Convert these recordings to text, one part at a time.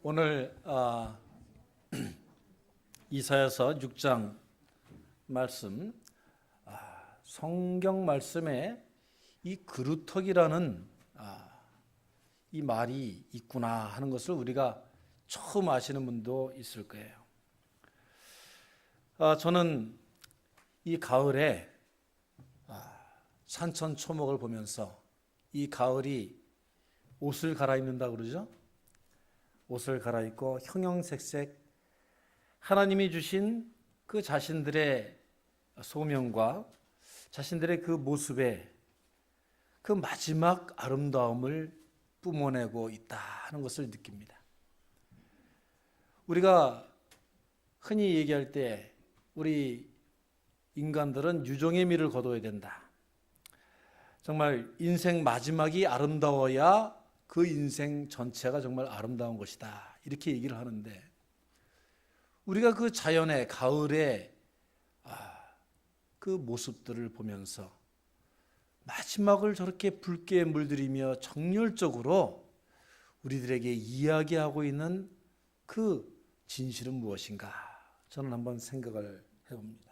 오늘 이사야서 6장 말씀, 성경 말씀에 이 그루터기라는 이 말이 있구나 하는 것을 우리가 처음 아시는 분도 있을 거예요. 저는 이 가을에 산천 초목을 보면서 이 가을이 옷을 갈아입는다 그러죠. 옷을 갈아입고 형형색색 하나님이 주신 그 자신들의 소명과 자신들의 그 모습에 그 마지막 아름다움을 뿜어내고 있다 하는 것을 느낍니다. 우리가 흔히 얘기할 때 우리 인간들은 유종의 미를 거둬야 된다. 정말 인생 마지막이 아름다워야 그 인생 전체가 정말 아름다운 것이다. 이렇게 얘기를 하는데 우리가 그 자연의 가을의 그 모습들을 보면서 마지막을 저렇게 붉게 물들이며 정열적으로 우리들에게 이야기하고 있는 그 진실은 무엇인가? 저는 한번 생각을 해봅니다.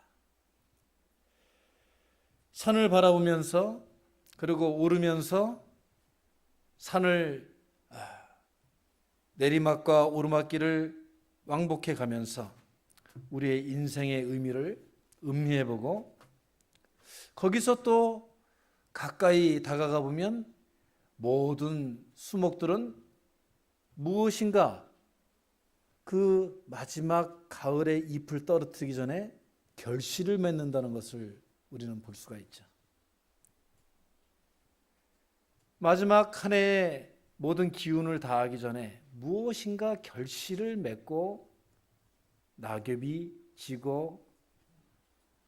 산을 바라보면서 그리고 오르면서 산을 내리막과 오르막길을 왕복해 가면서 우리의 인생의 의미를 음미해보고 거기서 또 가까이 다가가 보면 모든 수목들은 무엇인가 그 마지막 가을의 잎을 떨어뜨리기 전에 결실을 맺는다는 것을 우리는 볼 수가 있죠. 마지막 한 해의 모든 기운을 다하기 전에 무엇인가 결실을 맺고 낙엽이 지고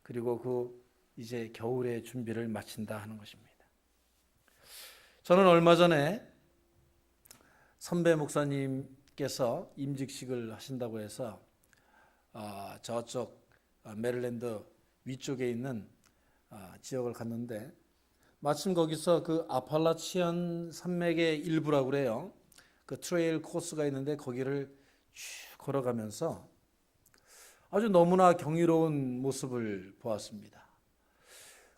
그리고 그 이제 겨울의 준비를 마친다 하는 것입니다. 저는 얼마 전에 선배 목사님께서 임직식을 하신다고 해서 저쪽 메릴랜드 위쪽에 있는 지역을 갔는데 마침 거기서 그 아팔라치안 산맥의 일부라고 그래요. 그 트레일 코스가 있는데 거기를 쭉 걸어가면서 아주 너무나 경이로운 모습을 보았습니다.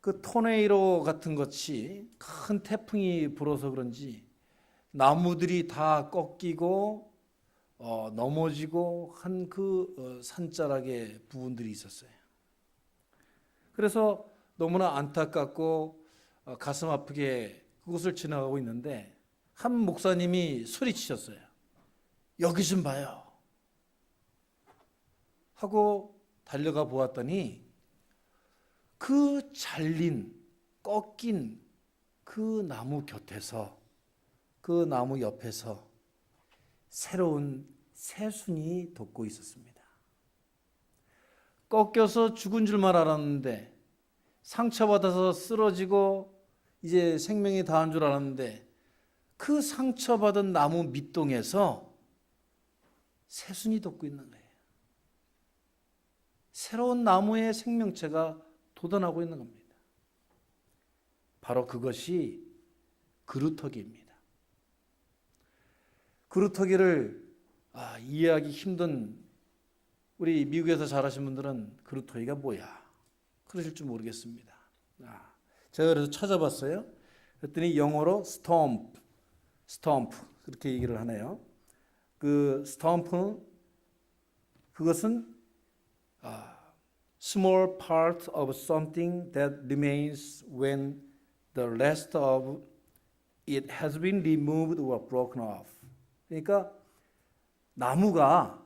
그 토네이로 같은 것이 큰 태풍이 불어서 그런지 나무들이 다 꺾이고 넘어지고 한 그 산자락의 부분들이 있었어요. 그래서 너무나 안타깝고 가슴 아프게 그곳을 지나가고 있는데 한 목사님이 소리치셨어요. 여기 좀 봐요. 하고 달려가 보았더니 그 잘린 꺾인 그 나무 곁에서 그 나무 옆에서 새로운 새순이 돋고 있었습니다. 꺾여서 죽은 줄만 알았는데 상처받아서 쓰러지고 이제 생명이 다한 줄 알았는데 그 상처받은 나무 밑동에서 새순이 돋고 있는 거예요. 새로운 나무의 생명체가 돋아나고 있는 겁니다. 바로 그것이 그루터기입니다. 그루터기를 이해하기 힘든 우리 미국에서 자라신 분들은 그루터기가 뭐야? 그러실 줄 모르겠습니다. 제가 그래서 찾아봤어요. 그랬더니 영어로 stomp 그렇게 얘기를 하네요. 그 stomp 그것은 small part of something that remains when the rest of it has been removed or broken off. 그러니까 나무가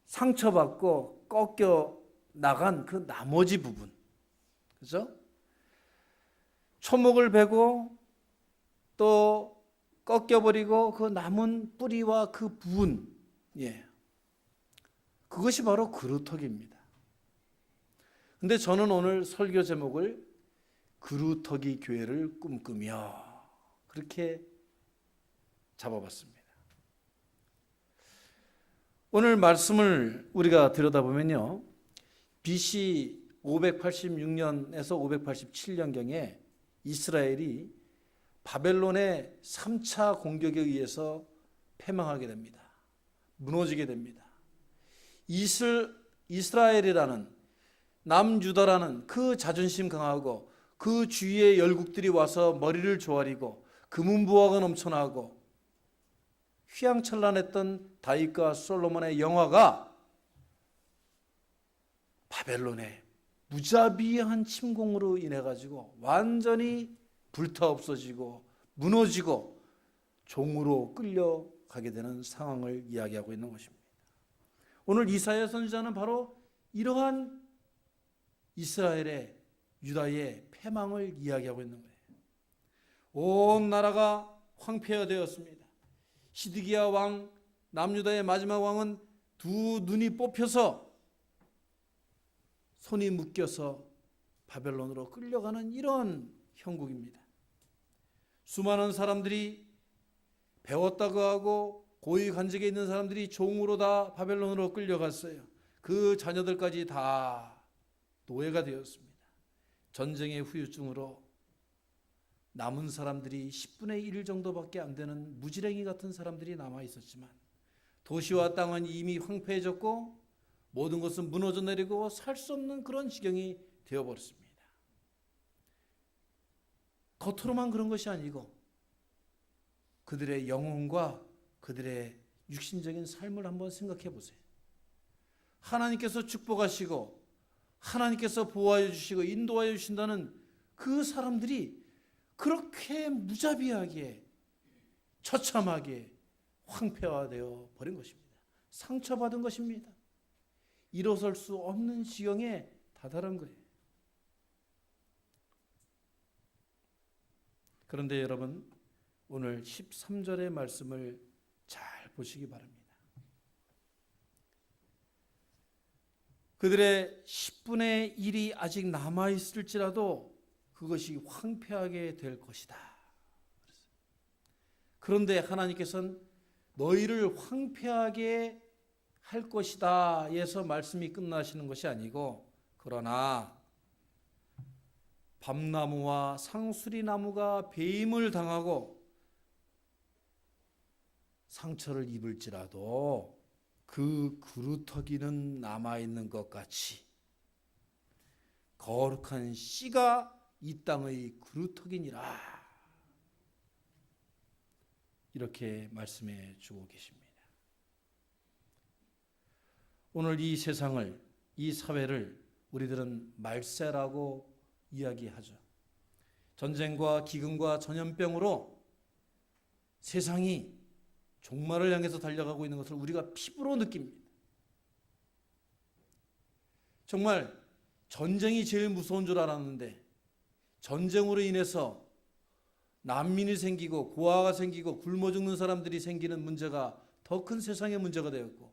상처받고 꺾여 나간 그 나머지 부분, 그렇죠? 초목을 베고 또 꺾여버리고 그 남은 뿌리와 그 부분, 그것이 바로 그루터기입니다. 근데 저는 오늘 설교 제목을 그루터기 교회를 꿈꾸며 그렇게 잡아봤습니다. 오늘 말씀을 우리가 들여다보면요, BC 586년에서 587년경에 이스라엘이 바벨론의 3차 공격에 의해서 패망하게 됩니다. 무너지게 됩니다. 이스라엘이라는 남유다라는 그 자존심 강하고 그 주위의 열국들이 와서 머리를 조아리고 금은부화가 넘쳐나고 휘황찬란했던 다윗과 솔로몬의 영화가 바벨론의 무자비한 침공으로 인해 가지고 완전히 불타 없어지고 무너지고 종으로 끌려가게 되는 상황을 이야기하고 있는 것입니다. 오늘 이사야 선지자는 바로 이러한 이스라엘의 유다의 패망을 이야기하고 있는 거예요. 온 나라가 황폐화되었습니다. 시드기야 왕, 남유다의 마지막 왕은 두 눈이 뽑혀서 손이 묶여서 바벨론으로 끌려가는 이런 형국입니다. 수많은 사람들이 배웠다고 하고 고위 관직에 있는 사람들이 종으로 다 바벨론으로 끌려갔어요. 그 자녀들까지 다 노예가 되었습니다. 전쟁의 후유증으로 남은 사람들이 10분의 1 정도밖에 안 되는 무지랭이 같은 사람들이 남아 있었지만 도시와 땅은 이미 황폐해졌고 모든 것은 무너져 내리고 살 수 없는 그런 지경이 되어버렸습니다. 겉으로만 그런 것이 아니고 그들의 영혼과 그들의 육신적인 삶을 한번 생각해 보세요. 하나님께서 축복하시고 하나님께서 보호하여 주시고 인도하여 주신다는 그 사람들이 그렇게 무자비하게 처참하게 황폐화되어 버린 것입니다. 상처받은 것입니다. 일어설 수 없는 지경에 다다른 거예요. 그런데 여러분, 오늘 13절의 말씀을 잘 보시기 바랍니다. 그들의 10분의 1이 아직 남아있을지라도 그것이 황폐하게 될 것이다. 그런데 하나님께서는 너희를 황폐하게 할 것이다 에서 말씀이 끝나시는 것이 아니고, 그러나 밤나무와 상수리나무가 배임을 당하고 상처를 입을지라도 그 그루터기는 남아있는 것 같이 거룩한 씨가 이 땅의 그루터기니라, 이렇게 말씀해 주고 계십니다. 오늘 이 세상을, 이 사회를 우리들은 말세라고 이야기하죠. 전쟁과 기근과 전염병으로 세상이 종말을 향해서 달려가고 있는 것을 우리가 피부로 느낍니다. 정말 전쟁이 제일 무서운 줄 알았는데 전쟁으로 인해서 난민이 생기고 고아가 생기고 굶어 죽는 사람들이 생기는 문제가 더 큰 세상의 문제가 되었고,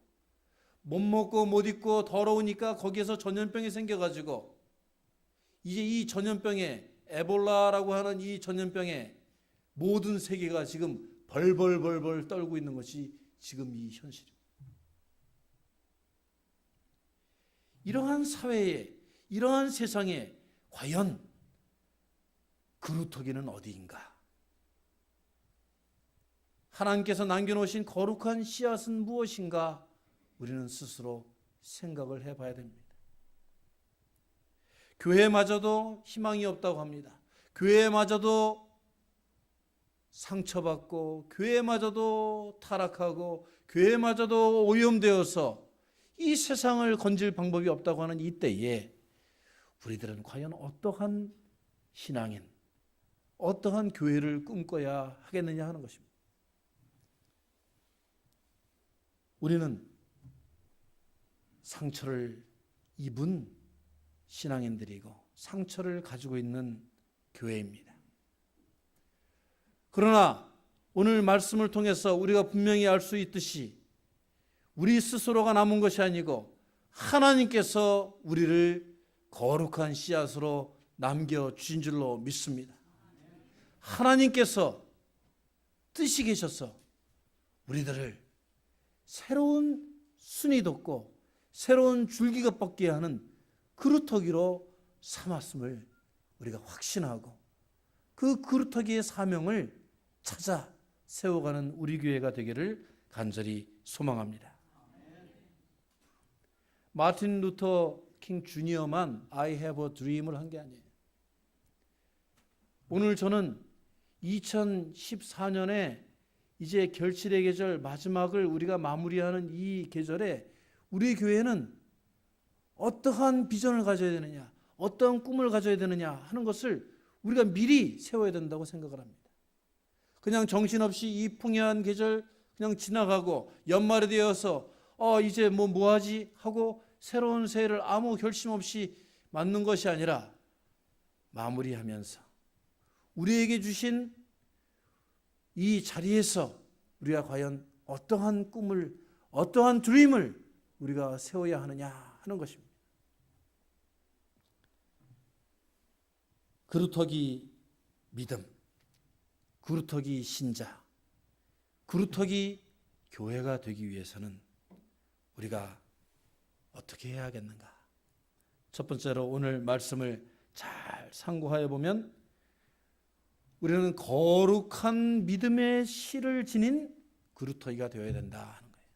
못 먹고 못 입고 더러우니까 거기에서 전염병이 생겨가지고 이제 이 전염병에, 에볼라라고 하는 이 전염병에 모든 세계가 지금 벌벌벌벌 떨고 있는 것이 지금 이 현실입니다. 이러한 사회에, 이러한 세상에 과연 그루터기는 어디인가? 하나님께서 남겨놓으신 거룩한 씨앗은 무엇인가? 우리는 스스로 생각을 해봐야 됩니다. 교회마저도 희망이 없다고 합니다. 교회마저도 상처받고, 교회마저도 타락하고, 교회마저도 오염되어서 이 세상을 건질 방법이 없다고 하는 이때에 우리들은 과연 어떠한 신앙인, 어떠한 교회를 꿈꿔야 하겠느냐 하는 것입니다. 우리는 상처를 입은 신앙인들이고 상처를 가지고 있는 교회입니다. 그러나 오늘 말씀을 통해서 우리가 분명히 알 수 있듯이 우리 스스로가 남은 것이 아니고 하나님께서 우리를 거룩한 씨앗으로 남겨주신 줄로 믿습니다. 하나님께서 뜻이 계셔서 우리들을 새로운 순이 돋고 새로운 줄기가 뻗게 하는 그루터기로 삼았음을 우리가 확신하고 그 그루터기의 사명을 찾아 세워가는 우리 교회가 되기를 간절히 소망합니다. 마틴 루터 킹 주니어만 I have a dream을 한 게 아니에요. 오늘 저는 2014년에 이제 결실의 계절 마지막을 우리가 마무리하는 이 계절에 우리 교회는 어떠한 비전을 가져야 되느냐, 어떠한 꿈을 가져야 되느냐 하는 것을 우리가 미리 세워야 된다고 생각을 합니다. 그냥 정신없이 이 풍요한 계절 그냥 지나가고 연말이 되어서 이제 뭐 하지 하고 새로운 새해를 아무 결심 없이 맞는 것이 아니라 마무리하면서 우리에게 주신 이 자리에서 우리가 과연 어떠한 꿈을, 어떠한 드림을 우리가 세워야 하느냐 하는 것입니다. 그루터기 믿음, 그루터기 신자, 그루터기 교회가 되기 위해서는 우리가 어떻게 해야겠는가? 첫 번째로 오늘 말씀을 잘 상고하여 보면 우리는 거룩한 믿음의 씨를 지닌 그루터기가 되어야 된다 하는 거예요.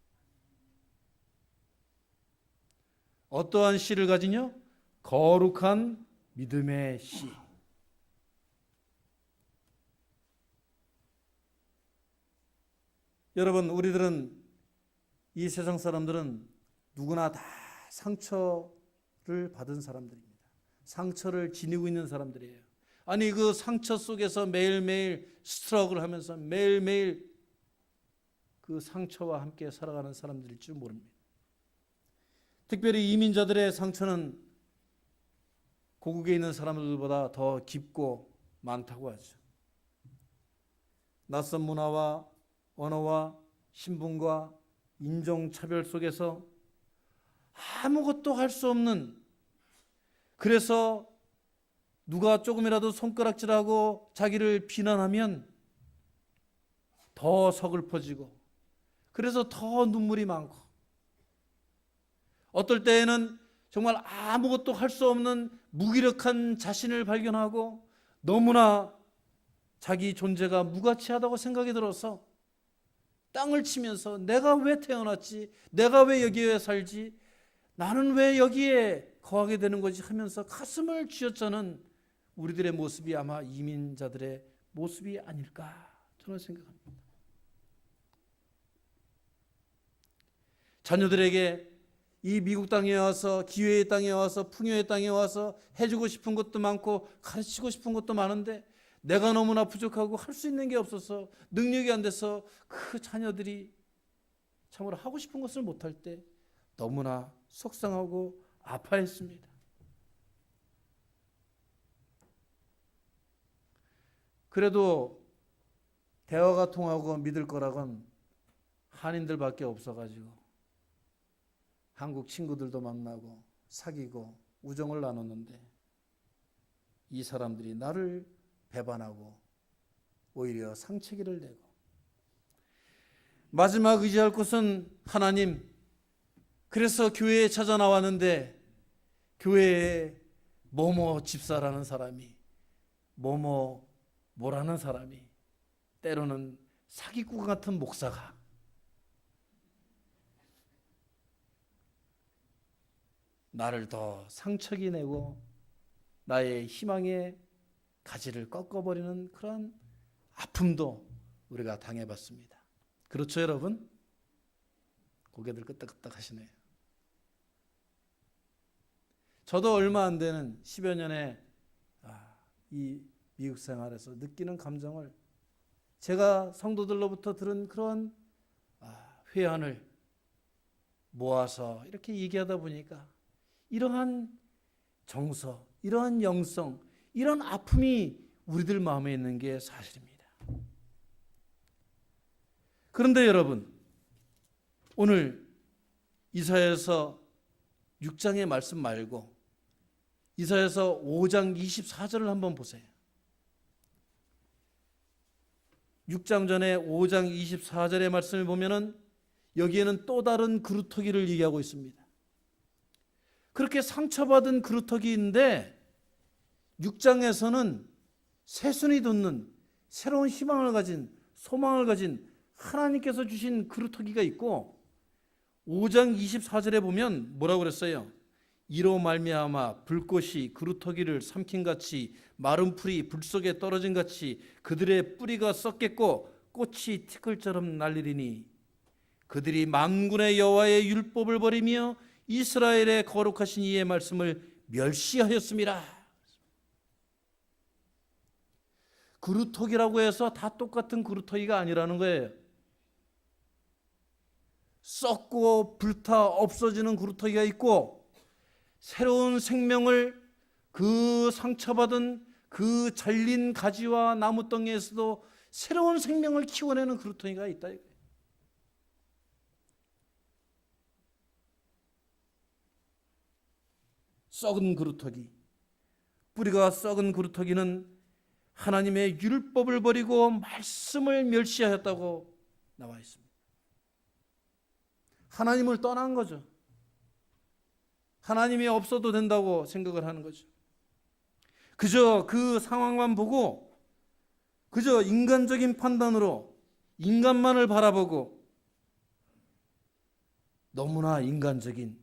어떠한 씨를 가지뇨? 거룩한 믿음의 씨. 여러분, 우리들은 이 세상 사람들은 누구나 다 상처를 받은 사람들입니다. 상처를 지니고 있는 사람들이에요. 아니 그 상처 속에서 매일매일 스트러글 하면서 매일매일 그 상처와 함께 살아가는 사람들일 줄 모릅니다. 특별히 이민자들의 상처는 고국에 있는 사람들보다 더 깊고 많다고 하죠. 낯선 문화와 언어와 신분과 인종차별 속에서 아무것도 할 수 없는, 그래서 누가 조금이라도 손가락질하고 자기를 비난하면 더 서글퍼지고 그래서 더 눈물이 많고 어떨 때에는 정말 아무것도 할 수 없는 무기력한 자신을 발견하고 너무나 자기 존재가 무가치하다고 생각이 들어서 땅을 치면서 내가 왜 태어났지? 내가 왜 여기에 살지? 나는 왜 여기에 거하게 되는 거지? 하면서 가슴을 쥐어짜는 우리들의 모습이 아마 이민자들의 모습이 아닐까 저는 생각합니다. 자녀들에게 이 미국 땅에 와서, 기회의 땅에 와서, 풍요의 땅에 와서 해주고 싶은 것도 많고 가르치고 싶은 것도 많은데 내가 너무나 부족하고 할 수 있는 게 없어서 능력이 안 돼서 그 자녀들이 참으로 하고 싶은 것을 못할 때 너무나 속상하고 아파했습니다. 그래도 대화가 통하고 믿을 거라곤 한인들밖에 없어가지고 한국 친구들도 만나고 사귀고 우정을 나눴는데 이 사람들이 나를 배반하고 오히려 상처기를 내고 마지막 의지할 곳은 하나님. 그래서 교회에 찾아 나왔는데 교회에 뭐뭐 집사라는 사람이 뭐라는 사람이 때로는 사기꾼 같은 목사가 나를 더 상처기 내고 나의 희망의 가지를 꺾어버리는 그런 아픔도 우리가 당해봤습니다. 그렇죠 여러분? 고개들 끄덕끄덕 하시네요. 저도 얼마 안 되는 10여 년의 이 미국 생활에서 느끼는 감정을 제가 성도들로부터 들은 그런 회한을 모아서 이렇게 얘기하다 보니까 이러한 정서, 이러한 영성, 이런 아픔이 우리들 마음에 있는 게 사실입니다. 그런데 여러분, 오늘 이사야서 6장의 말씀 말고 이사야서 5장 24절을 한번 보세요. 6장 전에 5장 24절의 말씀을 보면은 여기에는 또 다른 그루터기를 얘기하고 있습니다. 그렇게 상처받은 그루터기인데 6장에서는 새순이 돋는 새로운 희망을 가진, 소망을 가진 하나님께서 주신 그루터기가 있고 5장 24절에 보면 뭐라고 그랬어요? 이로 말미암아 불꽃이 그루터기를 삼킨같이 마른 풀이 불 속에 떨어진같이 그들의 뿌리가 썩겠고 꽃이 티끌처럼 날리리니 그들이 만군의 여호와의 율법을 버리며 이스라엘의 거룩하신 이의 말씀을 멸시하였습니다. 그루터기라고 해서 다 똑같은 그루터기가 아니라는 거예요. 썩고 불타 없어지는 그루터기가 있고 새로운 생명을 그 상처받은 그 잘린 가지와 나무덩이에서도 새로운 생명을 키워내는 그루터기가 있다. 썩은 그루터기, 뿌리가 썩은 그루터기는 하나님의 율법을 버리고 말씀을 멸시하였다고 나와 있습니다. 하나님을 떠난 거죠. 하나님이 없어도 된다고 생각을 하는 거죠. 그저 그 상황만 보고 그저 인간적인 판단으로 인간만을 바라보고 너무나 인간적인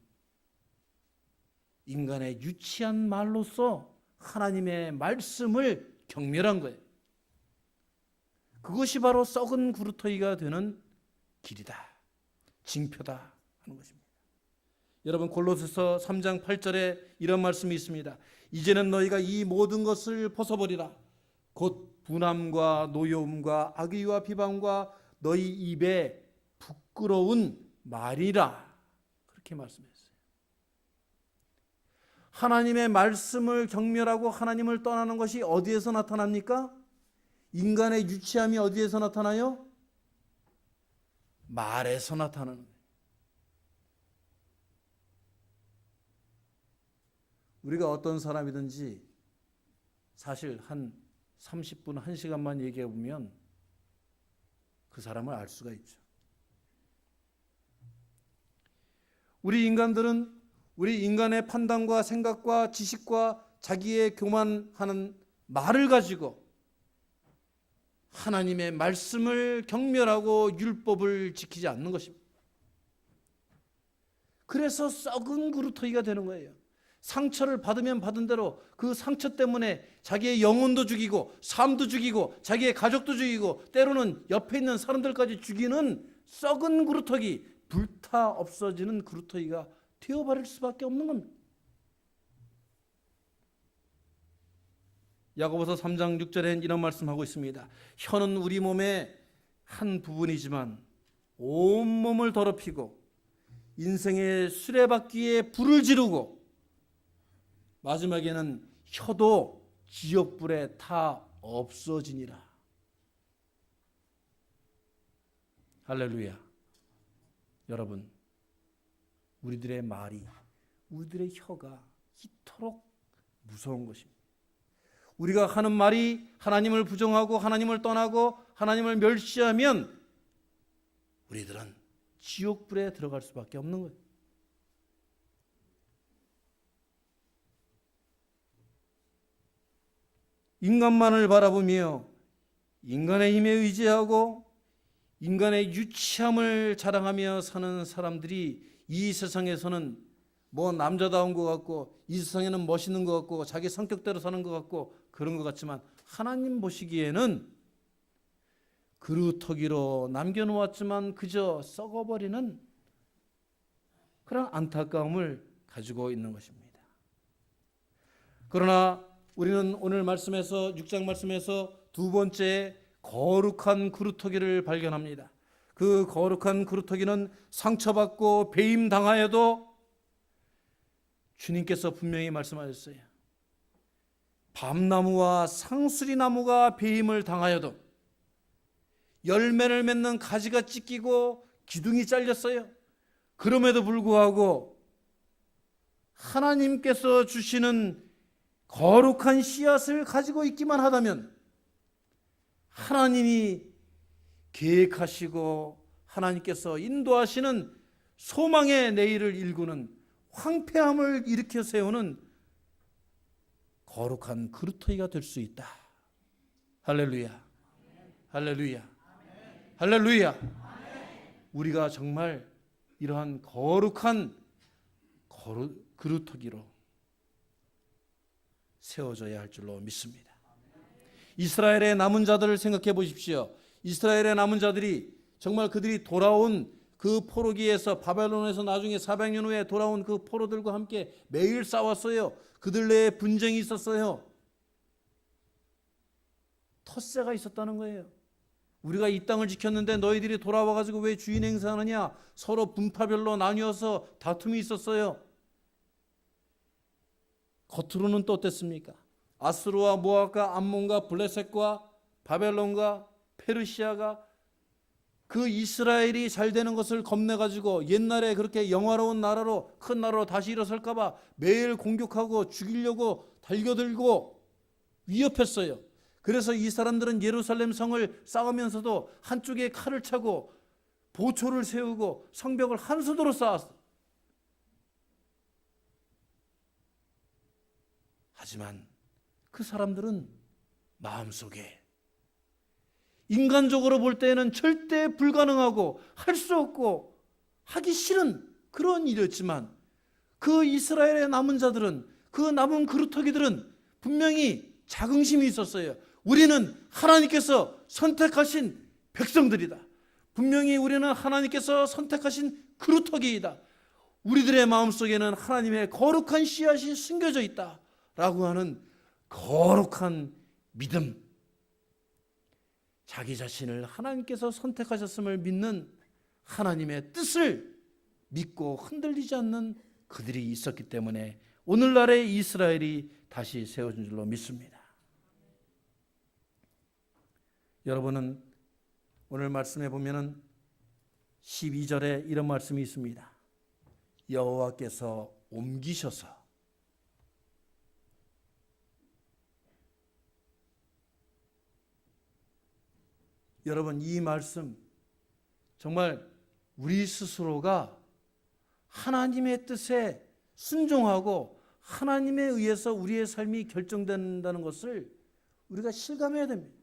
인간의 유치한 말로써 하나님의 말씀을 경멸한 거예요. 그것이 바로 썩은 그루터기가 되는 길이다, 징표다 하는 것입니다. 여러분, 골로새서 3장 8절에 이런 말씀이 있습니다. 이제는 너희가 이 모든 것을 벗어버리라. 곧 분함과 노여움과 악의와 비방과 너희 입에 부끄러운 말이라. 그렇게 말씀했어요. 하나님의 말씀을 경멸하고 하나님을 떠나는 것이 어디에서 나타납니까? 인간의 유치함이 어디에서 나타나요? 말에서 나타나는 거예요. 우리가 어떤 사람이든지 사실 한 30분, 1시간만 얘기해 보면 그 사람을 알 수가 있죠. 우리 인간들은 우리 인간의 판단과 생각과 지식과 자기의 교만하는 말을 가지고 하나님의 말씀을 경멸하고 율법을 지키지 않는 것입니다. 그래서 썩은 그루터기가 되는 거예요. 상처를 받으면 받은 대로 그 상처 때문에 자기의 영혼도 죽이고 삶도 죽이고 자기의 가족도 죽이고 때로는 옆에 있는 사람들까지 죽이는 썩은 그루터기, 불타 없어지는 그루터기가 되어버릴 수밖에 없는 겁니다. 야고보서 3장 6절엔 이런 말씀하고 있습니다. 혀는 우리 몸의 한 부분이지만 온 몸을 더럽히고 인생의 수레바퀴에 불을 지르고 마지막에는 혀도 지옥불에 타 없어지니라. 할렐루야. 여러분, 우리들의 말이, 우리들의 혀가 이토록 무서운 것입니다. 우리가 하는 말이 하나님을 부정하고 하나님을 떠나고 하나님을 멸시하면 우리들은 지옥불에 들어갈 수밖에 없는 거예요. 인간만을 바라보며 인간의 힘에 의지하고 인간의 유치함을 자랑하며 사는 사람들이 이 세상에서는 뭐 남자다운 것 같고 이 세상에는 멋있는 것 같고 자기 성격대로 사는 것 같고 그런 것 같지만 하나님 보시기에는 그루터기로 남겨놓았지만 그저 썩어버리는 그런 안타까움을 가지고 있는 것입니다. 그러나 우리는 오늘 말씀에서 6장 말씀에서 두 번째 거룩한 그루터기를 발견합니다. 그 거룩한 그루터기는 상처받고 배임당하여도 주님께서 분명히 말씀하셨어요. 밤나무와 상수리나무가 배임을 당하여도 열매를 맺는 가지가 찢기고 기둥이 잘렸어요. 그럼에도 불구하고 하나님께서 주시는 거룩한 씨앗을 가지고 있기만 하다면 하나님이 계획하시고 하나님께서 인도하시는 소망의 내일을 일구는 황폐함을 일으켜 세우는 거룩한 그루터기가 될 수 있다. 할렐루야. 할렐루야. 할렐루야. 우리가 정말 이러한 거룩한 그루터기로 세워져야 할 줄로 믿습니다. 이스라엘의 남은 자들을 생각해 보십시오. 이스라엘의 남은 자들이 정말 그들이 돌아온 그 포로기에서, 바벨론에서 나중에 400년 후에 돌아온 그 포로들과 함께 매일 싸웠어요. 그들 내에 분쟁이 있었어요. 텃세가 있었다는 거예요. 우리가 이 땅을 지켰는데 너희들이 돌아와가지고 왜 주인 행세하느냐. 서로 분파별로 나뉘어서 다툼이 있었어요. 겉으로는 또 어땠습니까? 아수르와 모압과 암몬과 블레셋과 바벨론과 페르시아가 그 이스라엘이 잘 되는 것을 겁내가지고 옛날에 그렇게 영화로운 나라로, 큰 나라로 다시 일어설까봐 매일 공격하고 죽이려고 달겨들고 위협했어요. 그래서 이 사람들은 예루살렘 성을 쌓으면서도 한쪽에 칼을 차고 보초를 세우고 성벽을 한수도로 쌓았어요. 하지만 그 사람들은 마음속에 인간적으로 볼 때에는 절대 불가능하고 할 수 없고 하기 싫은 그런 일이었지만 그 이스라엘의 남은 자들은, 그 남은 그루터기들은 분명히 자긍심이 있었어요. 우리는 하나님께서 선택하신 백성들이다. 분명히 우리는 하나님께서 선택하신 그루터기이다. 우리들의 마음속에는 하나님의 거룩한 씨앗이 숨겨져 있다 라고 하는 거룩한 믿음, 자기 자신을 하나님께서 선택하셨음을 믿는 하나님의 뜻을 믿고 흔들리지 않는 그들이 있었기 때문에 오늘날의 이스라엘이 다시 세워진 줄로 믿습니다. 여러분은 오늘 말씀해 보면은 12절에 이런 말씀이 있습니다. 여호와께서 옮기셔서. 여러분, 이 말씀 정말 우리 스스로가 하나님의 뜻에 순종하고 하나님에 의해서 우리의 삶이 결정된다는 것을 우리가 실감해야 됩니다.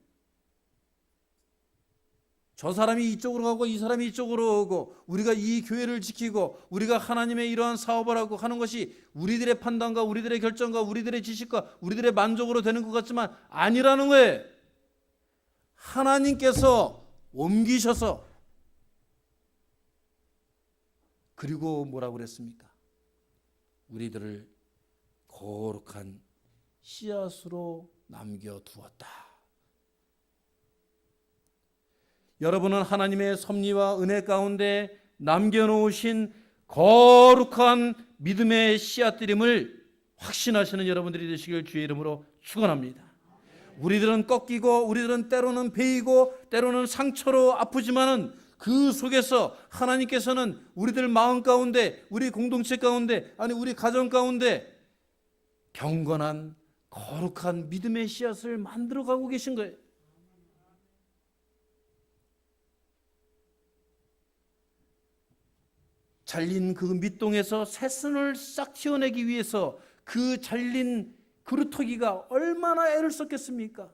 저 사람이 이쪽으로 가고 이 사람이 이쪽으로 오고 우리가 이 교회를 지키고 우리가 하나님의 이러한 사업을 하고 하는 것이 우리들의 판단과 우리들의 결정과 우리들의 지식과 우리들의 만족으로 되는 것 같지만 아니라는 거예요. 하나님께서 옮기셔서. 그리고 뭐라고 그랬습니까? 우리들을 거룩한 씨앗으로 남겨두었다. 여러분은 하나님의 섭리와 은혜 가운데 남겨놓으신 거룩한 믿음의 씨앗들임을 확신하시는 여러분들이 되시길 주의 이름으로 축원합니다. 우리들은 꺾이고 우리들은 때로는 베이고 때로는 상처로 아프지만은 그 속에서 하나님께서는 우리들 마음 가운데, 우리 공동체 가운데, 아니 우리 가정 가운데 경건한 거룩한 믿음의 씨앗을 만들어가고 계신 거예요. 잘린 그 밑동에서 새순을 싹 튀어내기 위해서 그 잘린 그루터기가 얼마나 애를 썼겠습니까?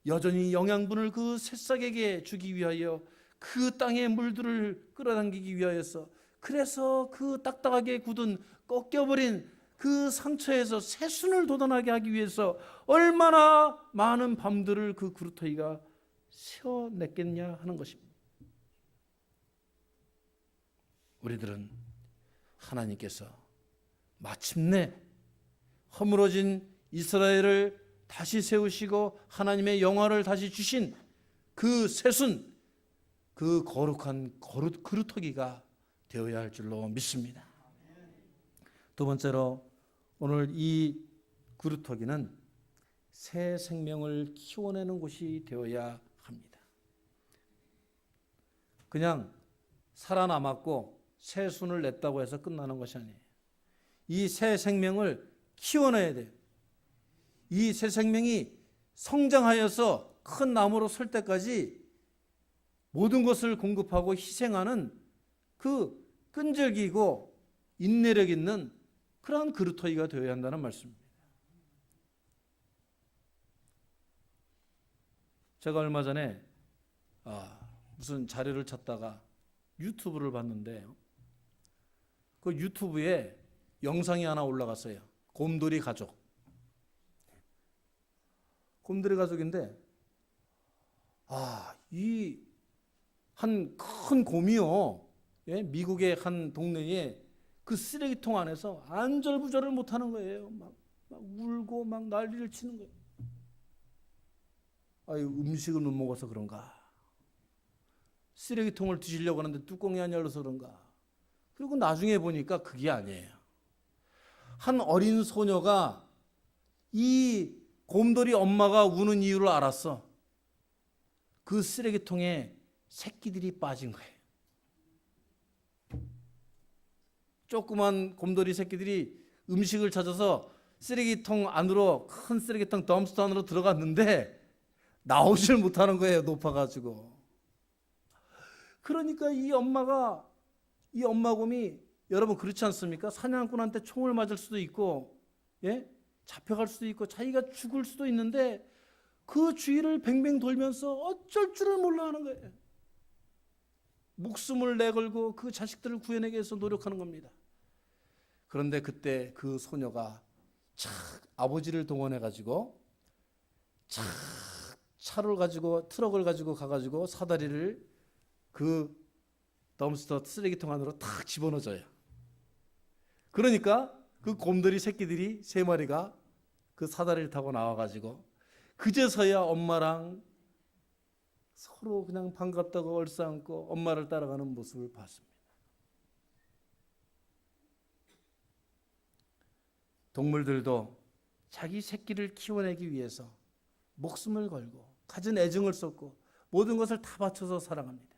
여전히 영양분을 그 새싹에게 주기 위하여 그 땅의 물들을 끌어당기기 위하여서, 그래서 그 딱딱하게 굳은 꺾여버린 그 상처에서 새순을 돋아나게 하기 위해서 얼마나 많은 밤들을 그 그루터기가 세워냈겠냐 하는 것입니다. 우리들은 하나님께서 마침내 허물어진 이스라엘을 다시 세우시고 하나님의 영화를 다시 주신 그 새순, 그 거룩한 그루터기가 되어야 할 줄로 믿습니다. 두 번째로 오늘 이 그루터기는 새 생명을 키워내는 곳이 되어야 합니다. 그냥 살아남았고 새순을 냈다고 해서 끝나는 것이 아니에요. 이 새 생명을 키워내야 돼요. 이 새 생명이 성장하여서 큰 나무로 설 때까지 모든 것을 공급하고 희생하는 그 끈질기고 인내력 있는 그러한 그루터기가 되어야 한다는 말씀입니다. 제가 얼마 전에 무슨 자료를 찾다가 유튜브를 봤는데 그 유튜브에 영상이 하나 올라갔어요. 곰돌이 가족. 곰돌이 가족인데 이 한 큰 곰이요. 예? 미국의 한 동네에 그 쓰레기통 안에서 안절부절을 못하는 거예요. 막 울고 막 난리를 치는 거예요. 음식을 못 먹어서 그런가? 쓰레기통을 뒤지려고 하는데 뚜껑이 안 열려서 그런가? 그리고 나중에 보니까 그게 아니에요. 한 어린 소녀가 이 곰돌이 엄마가 우는 이유를 알았어. 그 쓰레기통에 새끼들이 빠진 거예요. 조그만 곰돌이 새끼들이 음식을 찾아서 쓰레기통 안으로, 큰 쓰레기통 덤스터 안으로 들어갔는데 나오질 못하는 거예요. 높아가지고. 그러니까 이 엄마곰이, 여러분 그렇지 않습니까? 사냥꾼한테 총을 맞을 수도 있고, 예? 잡혀갈 수도 있고, 자기가 죽을 수도 있는데 그 주위를 뱅뱅 돌면서 어쩔 줄을 몰라 하는 거예요. 목숨을 내걸고 그 자식들을 구해내기 위해서 노력하는 겁니다. 그런데 그때 그 소녀가 아버지를 동원해가지고 차를 가지고, 트럭을 가지고 가가지고 사다리를 그 덤스터 쓰레기통 안으로 탁 집어넣어줘요. 그러니까 그 곰돌이 새끼들이 3마리가 그 사다리를 타고 나와가지고 그제서야 엄마랑 서로 그냥 반갑다고 얼싸안고 엄마를 따라가는 모습을 봤습니다. 동물들도 자기 새끼를 키워내기 위해서 목숨을 걸고 갖은 애정을 쏟고 모든 것을 다 바쳐서 사랑합니다.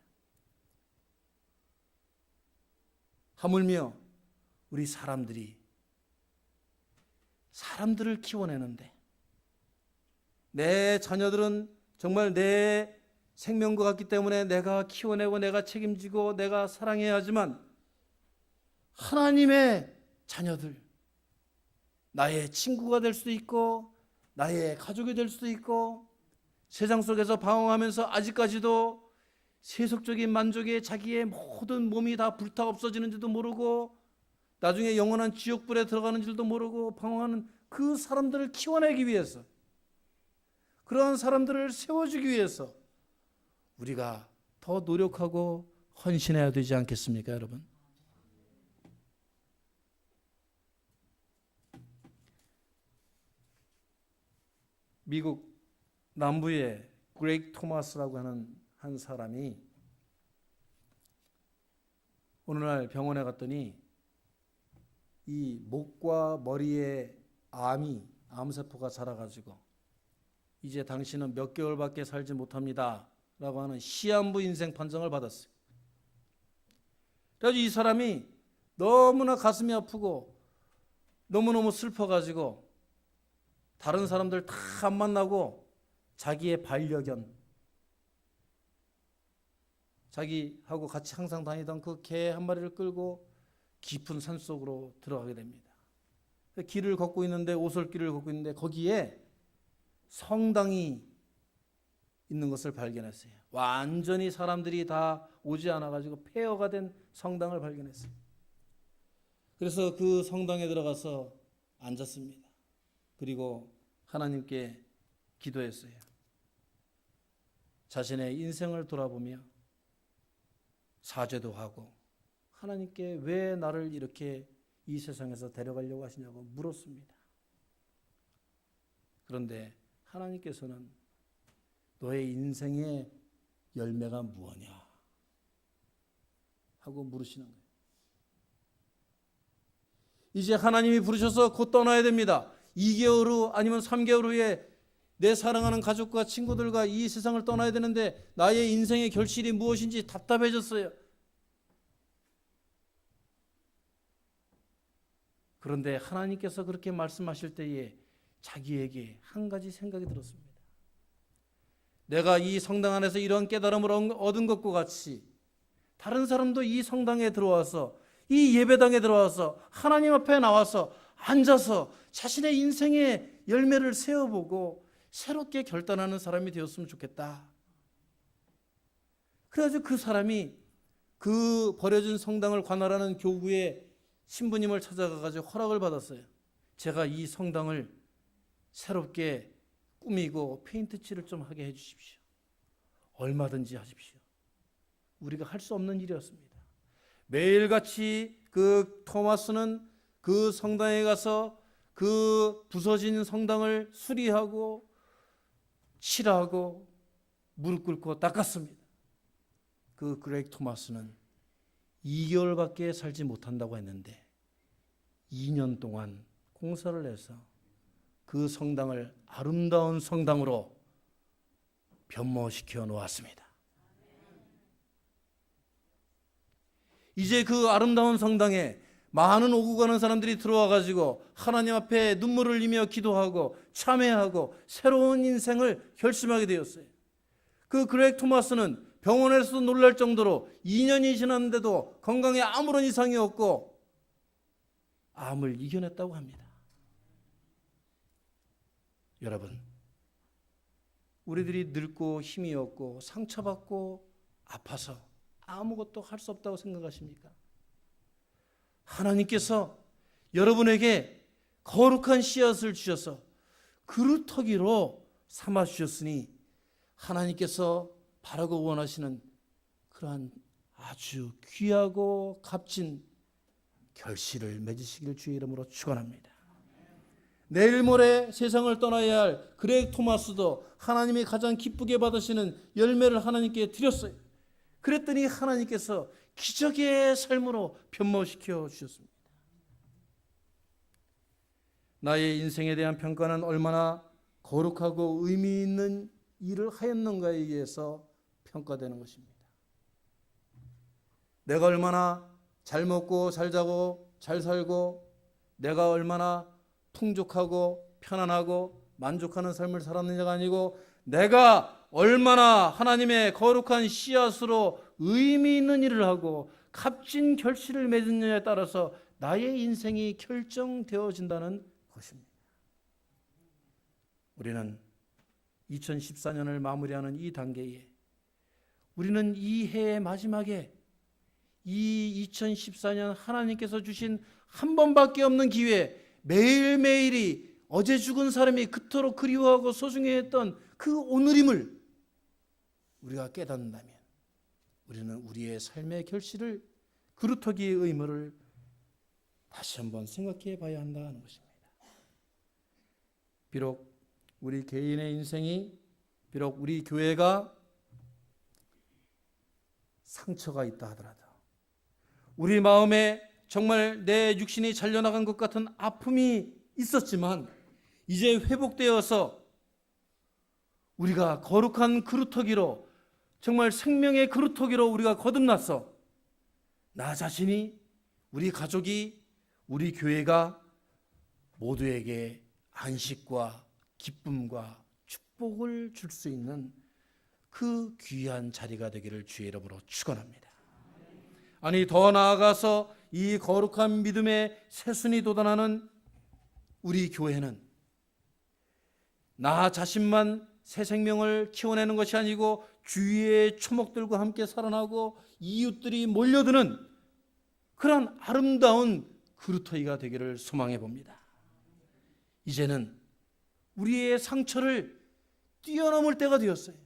하물며 우리 사람들을 키워내는데 내 자녀들은 정말 내 생명과 같기 때문에 내가 키워내고 내가 책임지고 내가 사랑해야 하지만 하나님의 자녀들, 나의 친구가 될 수도 있고 나의 가족이 될 수도 있고 세상 속에서 방황하면서 아직까지도 세속적인 만족에 자기의 모든 몸이 다 불타 없어지는지도 모르고 나중에 영원한 지옥불에 들어가는 줄도 모르고 방황하는 그 사람들을 키워내기 위해서, 그러한 사람들을 세워주기 위해서 우리가 더 노력하고 헌신해야 되지 않겠습니까, 여러분? 미국 남부의 그레이크 토마스라고 하는 한 사람이 어느 날 병원에 갔더니 이 목과 머리에 암세포가 자라가지고 이제 당신은 몇 개월밖에 살지 못합니다 라고 하는 시한부 인생 판정을 받았어요. 그래서 이 사람이 너무나 가슴이 아프고 너무너무 슬퍼가지고 다른 사람들 다 안 만나고 자기의 반려견, 자기하고 같이 항상 다니던 그 개 한 마리를 끌고 깊은 산속으로 들어가게 됩니다. 길을 걷고 있는데, 오솔길을 걷고 있는데 거기에 성당이 있는 것을 발견했어요. 완전히 사람들이 다 오지 않아가지고 폐허가 된 성당을 발견했어요. 그래서 그 성당에 들어가서 앉았습니다. 그리고 하나님께 기도했어요. 자신의 인생을 돌아보며 사죄도 하고 하나님께 왜 나를 이렇게 이 세상에서 데려가려고 하시냐고 물었습니다. 그런데 하나님께서는 너의 인생의 열매가 무엇이냐 하고 물으시는 거예요. 이제 하나님이 부르셔서 곧 떠나야 됩니다. 2개월 후 아니면 3개월 후에 내 사랑하는 가족과 친구들과 이 세상을 떠나야 되는데 나의 인생의 결실이 무엇인지 답답해졌어요. 그런데 하나님께서 그렇게 말씀하실 때에 자기에게 한 가지 생각이 들었습니다. 내가 이 성당 안에서 이런 깨달음을 얻은 것과 같이 다른 사람도 이 성당에 들어와서, 이 예배당에 들어와서 하나님 앞에 나와서 앉아서 자신의 인생의 열매를 세어보고 새롭게 결단하는 사람이 되었으면 좋겠다. 그래서 그 사람이 그 버려진 성당을 관할하는 교구의 신부님을 찾아가가지고 허락을 받았어요. 제가 이 성당을 새롭게 꾸미고 페인트 칠을 좀 하게 해주십시오. 얼마든지 하십시오. 우리가 할 수 없는 일이었습니다. 매일같이 그 토마스는 그 성당에 가서 그 부서진 성당을 수리하고 칠하고 무릎 꿇고 닦았습니다. 그 그레이그 토마스는 2개월밖에 살지 못한다고 했는데 2년 동안 공사를 해서 그 성당을 아름다운 성당으로 변모시켜 놓았습니다. 이제 그 아름다운 성당에 많은 오고 가는 사람들이 들어와 가지고 하나님 앞에 눈물을 흘리며 기도하고 참회하고 새로운 인생을 결심하게 되었어요. 그 그레이그 토마스는 병원에서도 놀랄 정도로 2년이 지났는데도 건강에 아무런 이상이 없고 암을 이겨냈다고 합니다. 여러분, 우리들이 늙고 힘이 없고 상처받고 아파서 아무것도 할 수 없다고 생각하십니까? 하나님께서 여러분에게 거룩한 씨앗을 주셔서 그루터기로 삼아 주셨으니 하나님께서 바라고 원하시는 그러한 아주 귀하고 값진 결실을 맺으시길 주의 이름으로 축원합니다. 내일 모레 세상을 떠나야 할 그레이그 토마스도 하나님이 가장 기쁘게 받으시는 열매를 하나님께 드렸어요. 그랬더니 하나님께서 기적의 삶으로 변모시켜 주셨습니다. 나의 인생에 대한 평가는 얼마나 거룩하고 의미 있는 일을 하였는가에 의해서 평가되는 것입니다. 내가 얼마나 잘 먹고 잘 자고 잘 살고 내가 얼마나 풍족하고 편안하고 만족하는 삶을 살았느냐가 아니고 내가 얼마나 하나님의 거룩한 씨앗으로 의미 있는 일을 하고 값진 결실을 맺느냐에 따라서 나의 인생이 결정되어진다는 것입니다. 우리는 2014년을 마무리하는 이 단계에 우리는 이 해의 마지막에 이 2014년 하나님께서 주신 한 번밖에 없는 기회, 매일매일이 어제 죽은 사람이 그토록 그리워하고 소중해했던 그 오늘임을 우리가 깨닫는다면 우리는 우리의 삶의 결실을 그루터기의 의무를 다시 한번 생각해 봐야 한다는 것입니다. 비록 우리 개인의 인생이, 비록 우리 교회가 상처가 있다 하더라도 우리 마음에 정말 내 육신이 잘려나간 것 같은 아픔이 있었지만 이제 회복되어서 우리가 거룩한 그루터기로 정말 생명의 그루터기로 우리가 거듭났어. 나 자신이, 우리 가족이, 우리 교회가 모두에게 안식과 기쁨과 축복을 줄 수 있는 그 귀한 자리가 되기를 주의 이름으로 축원합니다. 아니 더 나아가서 이 거룩한 믿음의 새순이 돋아나는 우리 교회는 나 자신만 새 생명을 키워내는 것이 아니고 주위의 초목들과 함께 살아나고 이웃들이 몰려드는 그런 아름다운 그루터기가 되기를 소망해 봅니다. 이제는 우리의 상처를 뛰어넘을 때가 되었어요.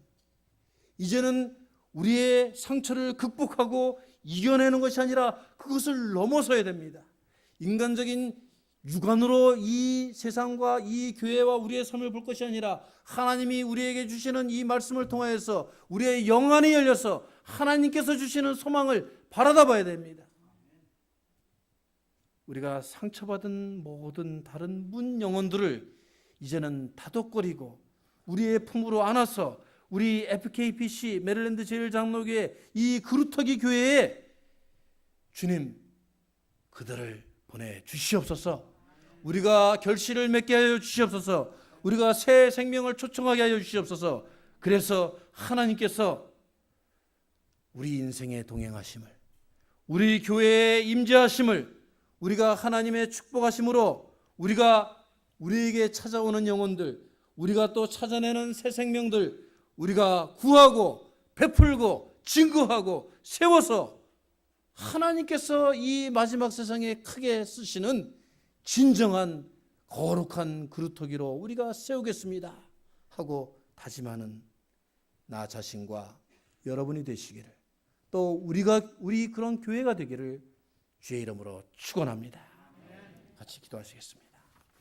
이제는 우리의 상처를 극복하고 이겨내는 것이 아니라 그것을 넘어서야 됩니다. 인간적인 육안으로 이 세상과 이 교회와 우리의 삶을 볼 것이 아니라 하나님이 우리에게 주시는 이 말씀을 통하여서 우리의 영안이 열려서 하나님께서 주시는 소망을 바라다 봐야 됩니다. 우리가 상처받은 모든 다른 문 영혼들을 이제는 다독거리고 우리의 품으로 안아서 우리 FKPC 메릴랜드 제일장로교회 이 그루터기 교회에 주님 그들을 보내주시옵소서. 우리가 결실을 맺게 하여 주시옵소서. 우리가 새 생명을 초청하게 하여 주시옵소서. 그래서 하나님께서 우리 인생에 동행하심을, 우리 교회에 임재하심을, 우리가 하나님의 축복하심으로 우리가 우리에게 찾아오는 영혼들, 우리가 또 찾아내는 새 생명들 우리가 구하고 베풀고 증거하고 세워서 하나님께서 이 마지막 세상에 크게 쓰시는 진정한 거룩한 그루터기로 우리가 세우겠습니다 하고 다짐하는 나 자신과 여러분이 되시기를, 또 우리 그런 교회가 되기를 주의 이름으로 축원합니다. 같이 기도하시겠습니다.